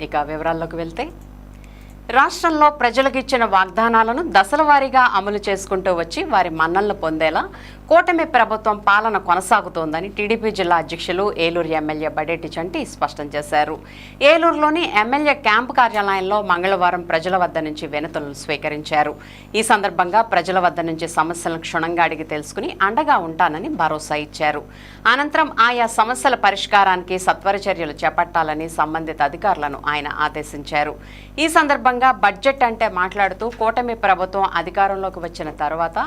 ఇక వివరాల్లోకి వెళ్తే రాష్ట్రంలో ప్రజలకు ఇచ్చిన వాగ్దానాలను దశల వారీగా అమలు చేసుకుంటూ వచ్చి వారి మన్ననలు పొందేలా కూటమి ప్రభుత్వం పాలన కొనసాగుతోందని టీడీపీ జిల్లా అధ్యక్షులు ఏలూరు ఎమ్మెల్యే బడేటి చంటి స్పష్టం చేశారు. ఏలూరులోని ఎమ్మెల్యే క్యాంపు కార్యాలయంలో మంగళవారం ప్రజల వద్ద నుంచి వినతులను స్వీకరించారు. ఈ సందర్భంగా ప్రజల వద్ద నుంచి సమస్యలను క్షుణ్ణంగా అడిగి తెలుసుకుని అండగా ఉంటానని భరోసా ఇచ్చారు. అనంతరం ఆయా సమస్యల పరిష్కారానికి సత్వర చర్యలు చేపట్టాలని సంబంధిత అధికారులను ఆయన ఆదేశించారు. ఈ సందర్భంగా బడ్జెట్ అంటే మాట్లాడుతూ కూటమి ప్రభుత్వం అధికారంలోకి వచ్చిన తర్వాత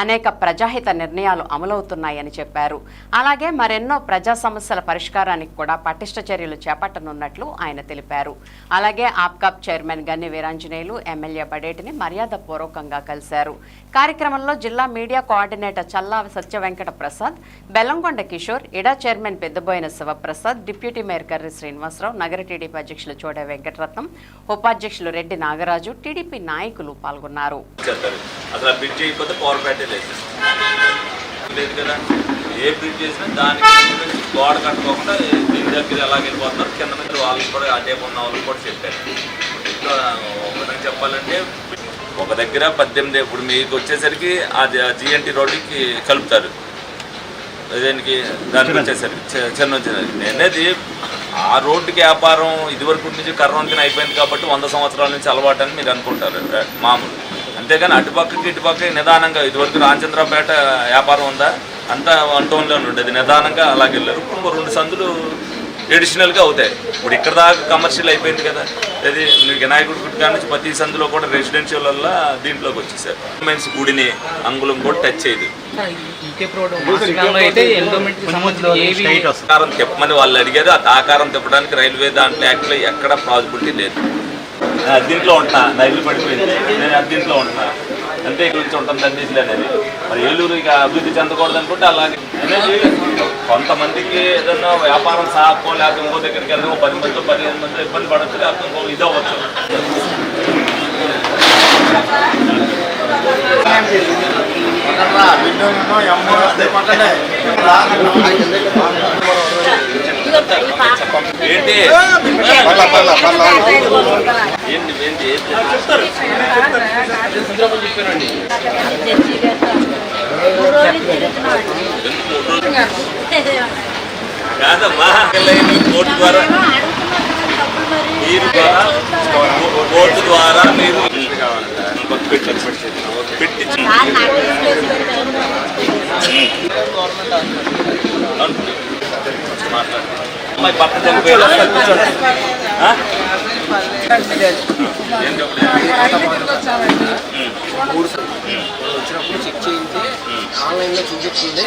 అనేక ప్రజాహిత నిర్ణయాలు అమలవుతున్నాయని చెప్పారు. అలాగే మరెన్నో ప్రజా సమస్యల పరిష్కారానికి కూడా పటిష్ట చర్యలు చేపట్టనున్నట్లు ఆయన తెలిపారు. అలాగే ఆప్కాప్ చైర్మన్ గన్ని వీరాంజనేయులు ఎమ్మెల్యే బడేటిని మర్యాదపూర్వకంగా కలిశారు. కార్యక్రమంలో జిల్లా మీడియా కోఆర్డినేటర్ చల్లా సత్యవెంకట ప్రసాద్, బెల్లంకొండ కిషోర్, ఇడా chairman Peddaboyina Sivaprasad, deputy mayor Karri Srinivasarao, నగర టీడీపీ అధ్యక్షులు చోడ వెంకటరత్నం, ఉపాధ్యక్షులు రెడ్డి నాగరాజు, టీడీపీ నాయకులు పాల్గొన్నారు. ఏ బ్రిడ్జ్ చేసినా దానికి గోడ కట్టుకోకుండా దీని దగ్గర ఎలా వెళ్ళిపోతున్నారు కింద మీద వాళ్ళు కూడా అదే ఉన్న వాళ్ళు కూడా చెప్పారు. ఇంకా చెప్పాలంటే ఒక దగ్గర 18 ఇప్పుడు మీకు వచ్చేసరికి అది జిఎన్టీ రోడ్డుకి కలుపుతారు. దేనికి దానికి వచ్చేసరికి చిన్న వచ్చేసరికి నేనేది ఆ రోడ్డుకి వ్యాపారం ఇదివరకు నుంచి కర్రవంతిన అయిపోయింది కాబట్టి 100 సంవత్సరాల నుంచి అలవాటు అని మీరు అనుకుంటారు మామూలు. అంతేగాని అటుపక్కకి ఇటుపక్క నిదానంగా ఇదివరకు రామచంద్రపేట వ్యాపారం ఉందా అంతా 1 టౌన్లోనే ఉండేది. నిదానంగా అలాగే వెళ్ళారు. ఇప్పుడు 2 సందులు ఎడిషనల్గా అవుతాయి. ఇప్పుడు ఇక్కడ దాకా కమర్షియల్ అయిపోయింది కదా. అది వినాయకుడి గుడి కాడ నుంచి ప్రతి సందులో కూడా రెసిడెన్షియల్ వల్ల దీంట్లోకి వచ్చేసారు. మెయిన్స్ గుడిని అంగుళం కూడా టచ్ చేయదు. ఆకారం తిప్పమని వాళ్ళు అడిగారు. ఆ ఆకారం తిప్పడానికి రైల్వే దాంట్లో యాక్ట్లో ఎక్కడ పాసిబిలిటీ లేదు. దీంట్లో ఉంటున్నా నా ఇల్లు పడిపోయింది, నేను దీంట్లో ఉంటున్నా అంతే గురించి ఉంటుంది అన్నింటిలో అనేది. మరి ఏలూరు ఇక అభివృద్ధి చెందకూడదు అనుకుంటే అలాగే అనేది కొంతమందికి ఏదన్నా వ్యాపారం సాగో లేకపోతే ఇంకో దగ్గరికి వెళ్తే 10 మందితో 15 మందితో ఇబ్బంది పడవచ్చు, లేకపోతే ఇది అవ్వచ్చు. ఏంటి కాదమ్మా కోర్టు ద్వారా కోర్టు ద్వారా మీరు పెట్టించి అమ్మాయి పక్క చనిపోయారు. వచ్చినప్పుడు చెక్ చేయించి ఆన్లైన్లో చూపించింది.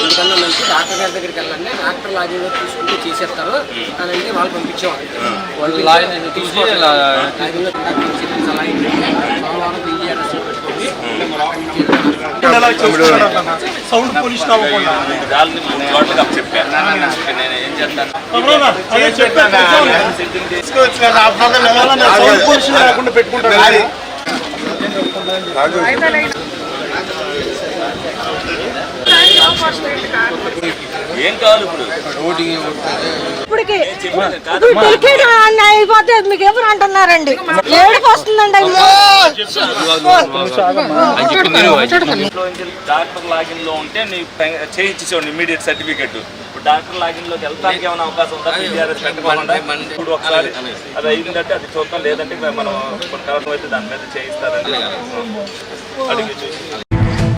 ఎందుకన్నా మంచి డాక్టర్ గారి దగ్గరికి వెళ్ళండి, డాక్టర్ లాగిన్లో తీసుకుంటే చేసేస్తారు అని అంటే వాళ్ళు పంపించేవాళ్ళు. లాగిన్లో సోమవారం పీజీఆర్ఎస్ పెట్టుకోండి. నేను ఏం చేస్తాను ఏం కావాలి అయిపోతే మీకు ఎవరు అంటున్నారండి? ఏడుపు వస్తుందండి. డాక్టర్ లాగిన్ లో ఉంటే నీకు చేయించేవాడు ఇమీడియట్ సర్టిఫికెట్. ఇప్పుడు డాక్టర్ లాగిన్ లోకి వెళ్తానికి ఏమైనా అవకాశం ఉందా? పీజీఆర్ఎస్ పెట్టకుండా ఇప్పుడు ఒకసారి అది అయిందంటే అది చూద్దాం, లేదంటే మనం కారణం అయితే దాని మీద చేయిస్తారని అడిగి చూసి